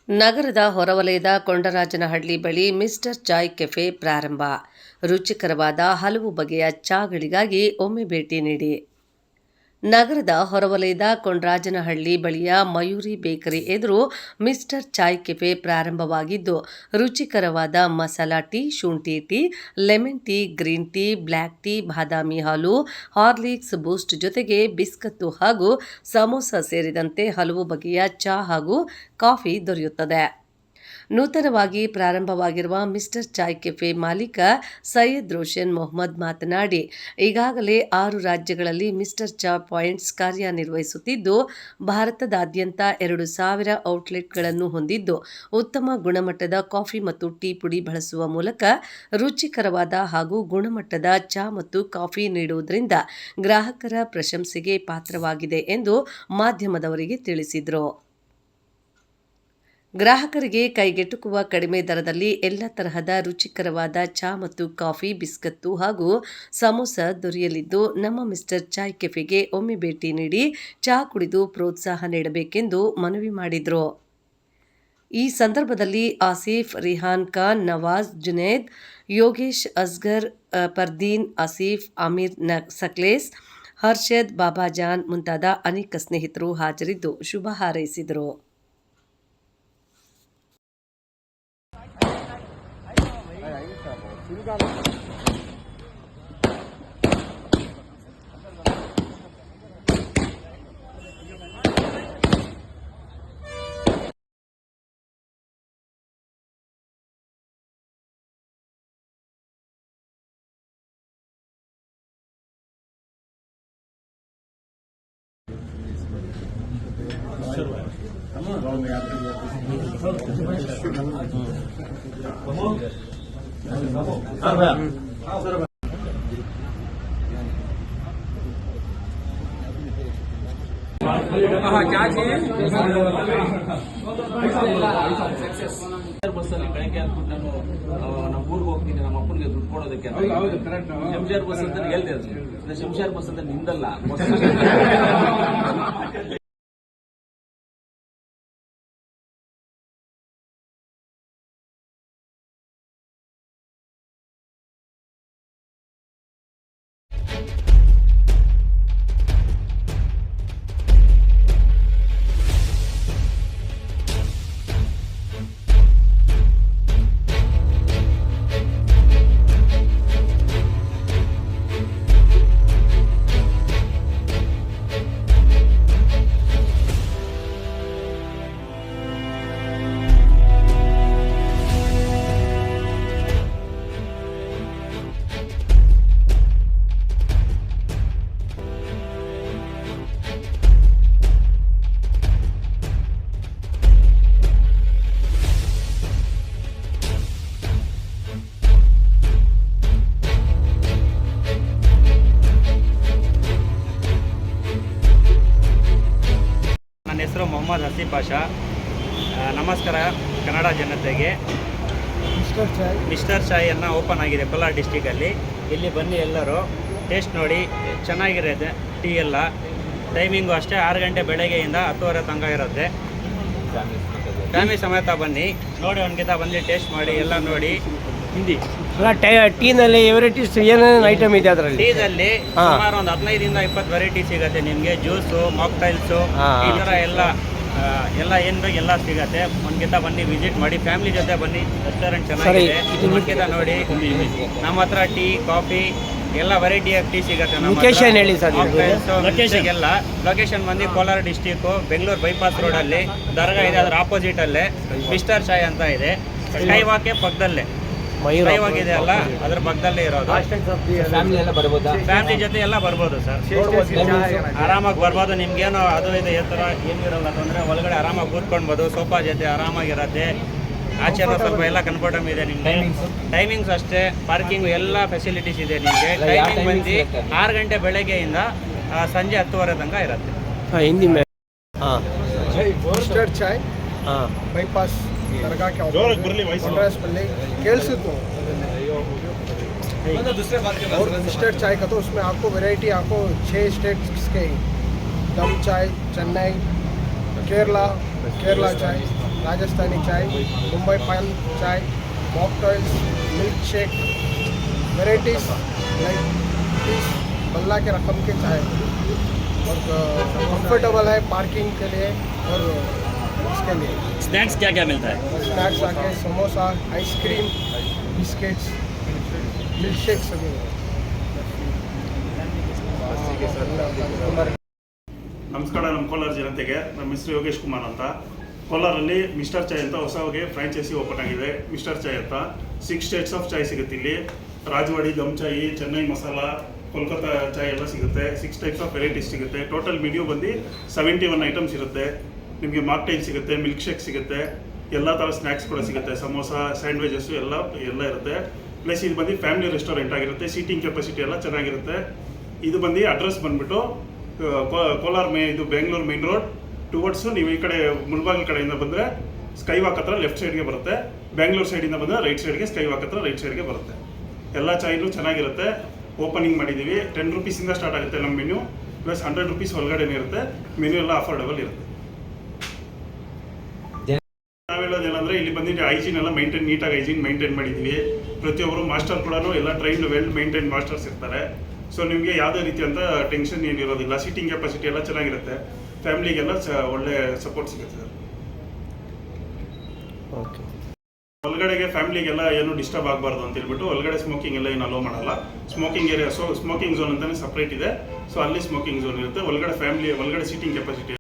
ನಗರದ ಹೊರವಲಯದ ಕೊಂಡರಾಜನಹಳ್ಳಿ ಬಳಿ ಮಿಸ್ಟರ್ ಚಾಯ್ ಕೆಫೆ ಪ್ರಾರಂಭ. ರುಚಿಕರವಾದ ಹಲವು ಬಗೆಯ ಚಾಗಳಿಗಾಗಿ ಒಮ್ಮೆ ಭೇಟಿ ನೀಡಿ. ನಗರದ ಹೊರವಲಯದ ಕೊಂಡರಾಜನಹಳ್ಳಿ ಬಳಿಯ ಮಯೂರಿ ಬೇಕರಿ ಎದುರು ಮಿಸ್ಟರ್ ಚಾಯ್ ಕೆಫೆ ಪ್ರಾರಂಭವಾಗಿದ್ದು, ರುಚಿಕರವಾದ ಮಸಾಲಾ ಟೀ, ಶುಂಠಿ tea, lemon tea, green tea, black tea, ಬಾದಾಮಿ ಹಾಲು, ಹಾರ್ಲಿಕ್ಸ್, ಬೂಸ್ಟ್ ಜೊತೆಗೆ ಬಿಸ್ಕತ್ತು ಹಾಗೂ ಸಮೋಸ ಸೇರಿದಂತೆ ಹಲವು ಬಗೆಯ ಚಾ ಹಾಗೂ ಕಾಫಿ ದೊರೆಯುತ್ತದೆ. ನೂತನವಾಗಿ ಪ್ರಾರಂಭವಾಗಿರುವ ಮಿಸ್ಟರ್ ಚಾಯ್ ಕೆಫೆ ಮಾಲೀಕ ಸೈಯದ್ ರೋಷನ್ ಮೊಹಮ್ಮದ್ ಮಾತನಾಡಿ, ಈಗಾಗಲೇ 6 ರಾಜ್ಯಗಳಲ್ಲಿ ಮಿಸ್ಟರ್ ಚಾ ಪಾಯಿಂಟ್ಸ್ ಕಾರ್ಯನಿರ್ವಹಿಸುತ್ತಿದ್ದು, ಭಾರತದಾದ್ಯಂತ 2,000 ಔಟ್ಲೆಟ್ಗಳನ್ನು ಹೊಂದಿದ್ದು, ಉತ್ತಮ ಗುಣಮಟ್ಟದ ಕಾಫಿ ಮತ್ತು ಟೀ ಪುಡಿ ಬಳಸುವ ಮೂಲಕ ರುಚಿಕರವಾದ ಹಾಗೂ ಗುಣಮಟ್ಟದ ಚಾ ಮತ್ತು ಕಾಫಿ ನೀಡುವುದರಿಂದ ಗ್ರಾಹಕರ ಪ್ರಶಂಸೆಗೆ ಪಾತ್ರವಾಗಿದೆ ಎಂದು ಮಾಧ್ಯಮದವರಿಗೆ ತಿಳಿಸಿದರು. ಗ್ರಾಹಕರಿಗೆ ಕೈಗೆಟುಕುವ ಕಡಿಮೆ ದರದಲ್ಲಿ ಎಲ್ಲ ತರಹದ ರುಚಿಕರವಾದ ಚಾ ಮತ್ತು ಕಾಫಿ, ಬಿಸ್ಕತ್ತು ಹಾಗೂ ಸಮೋಸ ದೊರೆಯಲಿದ್ದು, ನಮ್ಮ ಮಿಸ್ಟರ್ ಚಾಯ್ ಕೆಫೆಗೆ ಒಮ್ಮೆ ಭೇಟಿ ನೀಡಿ ಚಾ ಕುಡಿದು ಪ್ರೋತ್ಸಾಹ ನೀಡಬೇಕೆಂದು ಮನವಿ ಮಾಡಿದರು. ಈ ಸಂದರ್ಭದಲ್ಲಿ ಆಸಿಫ್, ರಿಹಾನ್ ಖಾನ್, ನವಾಜ್, ಜುನೇದ್, ಯೋಗೇಶ್, ಅಸ್ಗರ್, ಪರ್ದೀನ್, ಆಸಿಫ್, ಅಮೀರ್ ಸಕ್ಲೇಸ್, ಹರ್ಷದ್, ಬಾಬಾಜಾನ್ ಮುಂತಾದ ಅನೇಕ ಸ್ನೇಹಿತರು ಹಾಜರಿದ್ದು ಶುಭ ಹಾರೈಸಿದರು. ಬಸ್ಸಲ್ಲಿ ಬೆಳಗ್ಗೆ ಅಂದ್ಬಿಟ್ಟು ನಾನು ನಮ್ಮ ಊರಿಗೆ ಹೋಗ್ತೀನಿ, ನಮ್ಮ ಅಪ್ಪನಿಗೆ ದುಡ್ಡು ಕೊಡೋದಕ್ಕೆ ಶಂಶಾರ್ ಬಸ್ ಅಂತ ಹೇಳ್ತಿದ್ರು. ಶಂಶಾರ್ ಬಸ್ ಅಂತ ನಿಂದಲ್ಲ. ನನ್ನ ಹೆಸರು ಮೊಹಮ್ಮದ್ ಹಸೀಫ್ ಪಾಷಾ. ನಮಸ್ಕಾರ ಕನ್ನಡ ಜನತೆಗೆ. ಮಿಸ್ಟರ್ ಚಾಯನ್ನು ಓಪನ್ ಆಗಿದೆ ಕೋಲಾರ ಡಿಸ್ಟಿಕಲ್ಲಿ. ಇಲ್ಲಿ ಬನ್ನಿ, ಎಲ್ಲರೂ ಟೇಸ್ಟ್ ನೋಡಿ. ಚೆನ್ನಾಗಿರುತ್ತೆ ಟೀ ಎಲ್ಲ. ಟೈಮಿಂಗು ಅಷ್ಟೇ 6 ಗಂಟೆ ಬೆಳಗ್ಗೆಯಿಂದ 10:30 ತನಕ ಇರುತ್ತೆ. ಫ್ಯಾಮಿಲಿ ಸಮೇತ ಬನ್ನಿ, ನೋಡಿ ಒಂದ್ಗಿಂತ ಬಂದು ಟೇಸ್ಟ್ ಮಾಡಿ ಎಲ್ಲ ನೋಡಿ. ಹಿಂದಿ ಟೀನಲ್ಲಿ ವೆರೈಟೀಸ್ ಏನೇನು ಐಟಮ್ ಇದೆ ಅದರಲ್ಲಿ? ಟೀದಲ್ಲಿ ಸುಮಾರು ಒಂದು 15 ಇಂದ 20 ವೆರೈಟಿ ಸಿಗುತ್ತೆ ನಿಮಗೆ. ಜ್ಯೂಸು, ಮಾಕ್ಟೈಲ್ಸು, ಈ ಥರ ಎಲ್ಲ ಏನು ಬೇಕು ಎಲ್ಲ ಸಿಗುತ್ತೆ. ಒಂದ್ಗಿಂತ ಬನ್ನಿ, ವಿಸಿಟ್ ಮಾಡಿ, ಫ್ಯಾಮಿಲಿ ಜೊತೆ ಬನ್ನಿ. ರೆಸ್ಟೋರೆಂಟ್ ಚೆನ್ನಾಗಿದೆ, ಒಂದ್ಗಿಂತ ನೋಡಿ. ನಮ್ಮ ಹತ್ರ ಟೀ, ಕಾಫಿ ಎಲ್ಲ ವೆರೈಟಿಯ ಟೀ ಸಿಗುತ್ತೆ. ಲೊಕೇಶನ್ ಹೇಳಿ ಸರ್. ಎಲ್ಲ ಲೊಕೇಶನ್ ಬಂದು ಕೋಲಾರ ಡಿಸ್ಟಿಕ್ಕು, ಬೆಂಗಳೂರು ಬೈಪಾಸ್ ರೋಡಲ್ಲಿ ದರ್ಗಾ ಇದೆ, ಅದರ ಆಪೋಸಿಟಲ್ಲೇ ಮಿಸ್ಟರ್ ಚಾಯ್ ಅಂತ ಇದೆ. ಸ್ಕೈ ವಾಕೆ ಪಕ್ಕದಲ್ಲೇ ಇದೆ ಅಲ್ಲ, ಅದ್ರ ಪಕ್ಕದಲ್ಲೇ ಇರೋದು. ಫ್ಯಾಮಿಲಿ ಜೊತೆ ಎಲ್ಲ ಬರ್ಬೋದು ಸರ್, ಆರಾಮಾಗಿ ಬರ್ಬೋದು. ನಿಮ್ಗೇನು ಅದು ಇದು ಈ ಥರ ಏನು ಇರೋಲ್ಲ ತೊಂದರೆ. ಒಳಗಡೆ ಆರಾಮಾಗಿ ಕೂತ್ಕೊಳ್ಬೋದು, ಸೋಫಾ ಜೊತೆ ಆರಾಮಾಗಿರುತ್ತೆ. ಆಚೆನೂ ಸ್ವಲ್ಪ ಎಲ್ಲ ಕನ್ಫರ್ಟಮ್ ಇದೆ ನಿಮಗೆ. ಟೈಮಿಂಗ್ಸ್ ಅಷ್ಟೇ, ಪಾರ್ಕಿಂಗ್ ಎಲ್ಲ ಫೆಸಿಲಿಟೀಸ್ ಇದೆ ನಿಮಗೆ. ಟೈಮಿಂಗ್ ಬಂದು 6 ಗಂಟೆ ಬೆಳಗ್ಗೆಯಿಂದ ಸಂಜೆ 10:30 ತನಕ ಇರುತ್ತೆ. ಹಿಂದಿ ಮಿಸ್ಟರ್ ಚಾಯ್ ಬೈಪಾಸ್ दरगाह के पल्ले केल्सितो और मिस्टर चाय का तो उसमें आपको वैरायटी आपको 6 स्टेट्स के दम चाय, चेन्नई, केरला चाय, राजस्थानी चाय, मुंबई पान चाय, mocktails, milk shake, varieties like 30 बल्ला के रकम के चाय और कंफर्टेबल है पार्किंग के लिए और इसके लिए। स्नैक्स क्या क्या मिलता है? स्नैक्स आके samosa, ice cream, biscuits, milk shake सभी है। ನಮಸ್ಕಾರ. ನಮ್ಮ ಕೋಲಾರ ಜನತೆಗೆ ನಮ್ಮ ಹೆಸರು ಯೋಗೇಶ್ ಕುಮಾರ್ ಅಂತ. ಕೋಲಾರಲ್ಲಿ ಮಿಸ್ಟರ್ ಚಾಯ್ ಅಂತ ಹೊಸವಾಗಿ ಫ್ರಾಂಚೈಸಿ ಓಪನ್ ಆಗಿದೆ. ಮಿಸ್ಟರ್ ಚಾಯ್ ಅಂತ 6 ಸ್ಟೇಟ್ಸ್ ಆಫ್ ಚಾಯ್ ಸಿಗುತ್ತೆ ಇಲ್ಲಿ. ರಾಜವಾಡಿ, ದಮ್ ಚಾಯ್, ಚೆನ್ನೈ ಮಸಾಲ, ಕೋಲ್ಕತ್ತಾ ಚಾಯ್ ಎಲ್ಲ ಸಿಗುತ್ತೆ. 6 ಟೈಪ್ಸ್ ಆಫ್ ವೆರೈಟೀಸ್ ಸಿಗುತ್ತೆ. ಟೋಟಲ್ ಮೆನ್ಯೂ ಬಂದು 71 ಐಟಮ್ಸ್ ಇರುತ್ತೆ. ನಿಮಗೆ ಮಾಕ್ಟೈಲ್ ಸಿಗುತ್ತೆ, ಮಿಲ್ಕ್ ಶೇಕ್ ಸಿಗುತ್ತೆ, ಎಲ್ಲ ಥರ ಸ್ನ್ಯಾಕ್ಸ್ ಕೂಡ ಸಿಗುತ್ತೆ, ಸಮೋಸ, ಸ್ಯಾಂಡ್ವಿಚಸ್ಸು ಎಲ್ಲ ಇರುತ್ತೆ. ಪ್ಲಸ್ ಇದು ಬಂದು ಫ್ಯಾಮಿಲಿ ರೆಸ್ಟೋರೆಂಟ್ ಆಗಿರುತ್ತೆ. ಸೀಟಿಂಗ್ ಕೆಪಾಸಿಟಿ ಎಲ್ಲ ಚೆನ್ನಾಗಿರುತ್ತೆ. ಇದು ಬಂದು ಅಡ್ರೆಸ್ ಬಂದುಬಿಟ್ಟು ಕೋಲಾರ ಇದು ಬೆಂಗಳೂರು ಮೇನ್ ರೋಡ್ ಟುವರ್ಡ್ಸ್ ನೀವು ಈ ಕಡೆ ಮುಳಬಾಗಿಲು ಕಡೆಯಿಂದ ಬಂದರೆ ಸ್ಕೈ ವಾಕ್ ಹತ್ರ ಲೆಫ್ಟ್ ಸೈಡ್ಗೆ ಬರುತ್ತೆ. ಬೆಂಗಳೂರು ಸೈಡಿಂದ ಬಂದರೆ ರೈಟ್ ಸೈಡ್ಗೆ, ಸ್ಕೈ ವಾಕ್ ಹತ್ರ ರೈಟ್ ಸೈಡ್ಗೆ ಬರುತ್ತೆ. ಎಲ್ಲ ಚಾಯ್ನು ಚೆನ್ನಾಗಿರುತ್ತೆ. ಓಪನಿಂಗ್ ಮಾಡಿದ್ದೀವಿ. 10 ರೂಪೀಸಿಂದ ಸ್ಟಾರ್ಟ್ ಆಗುತ್ತೆ ನಮ್ಮ ಮೆನ್ಯೂ. ಪ್ಲಸ್ 100 ರೂಪೀಸ್ ಒಳಗಡೆನೇ ಇರುತ್ತೆ. ಮೆನ್ಯೂ ಎಲ್ಲ ಅಫೋರ್ಡಬಲ್ ಇರುತ್ತೆ. ನಾವು ಹೇಳೋದೇನಂದರೆ ಇಲ್ಲಿ ಬಂದಿದ್ದು ಹೈಜೀನ್ ಎಲ್ಲ ನೀಟಾಗಿ ಹೈಜೀನ್ ಮೇಂಟೈನ್ ಮಾಡಿದ್ದೀವಿ. ಪ್ರತಿಯೊಬ್ಬರು ಮಾಸ್ಟರ್ ಕೂಡ ಎಲ್ಲ ಟ್ರೈನ್ಡ್ ವೆಲ್ ಮೇಂಟೈನ್ ಮಾಸ್ಟರ್ಸ್ ಇರ್ತಾರೆ. ಸೊ ನಿಮಗೆ ಯಾವುದೇ ರೀತಿಯಂಥ ಟೆನ್ಷನ್ ಏನಿರೋದಿಲ್ಲ. ಸೀಟಿಂಗ್ ಕೆಪಾಸಿಟಿ ಎಲ್ಲ ಚೆನ್ನಾಗಿರುತ್ತೆ. ಫ್ಯಾಮಿಲಿಗೆಲ್ಲ ಒಳ್ಳೆ ಸಪೋರ್ಟ್ ಸಿಗುತ್ತೆ. ಓಕೆ. ಒಳಗಡೆಗೆ ಫ್ಯಾಮಿಲಿಗೆಲ್ಲ ಏನು ಡಿಸ್ಟರ್ಬ್ ಆಗಬಾರ್ದು ಅಂತ ಹೇಳ್ಬಿಟ್ಟು ಒಳಗಡೆ ಸ್ಮೋಕಿಂಗ್ ಎಲ್ಲ ಏನು ಅಲೋ ಮಾಡಲ್ಲ. ಸ್ಮೋಕಿಂಗ್ ಏರಿಯಾ, ಸ್ಮೋಕಿಂಗ್ ಝೋನ್ ಅಂತಲೇ ಸಪ್ರೇಟ್ ಇದೆ. ಸೊ ಅಲ್ಲಿ ಸ್ಮೋಕಿಂಗ್ ಝೋನ್ ಇರುತ್ತೆ. ಒಳಗಡೆ ಫ್ಯಾಮಿಲಿ ಒಳಗಡೆ ಸೀಟಿಂಗ್ ಕೆಪಾಸಿಟಿ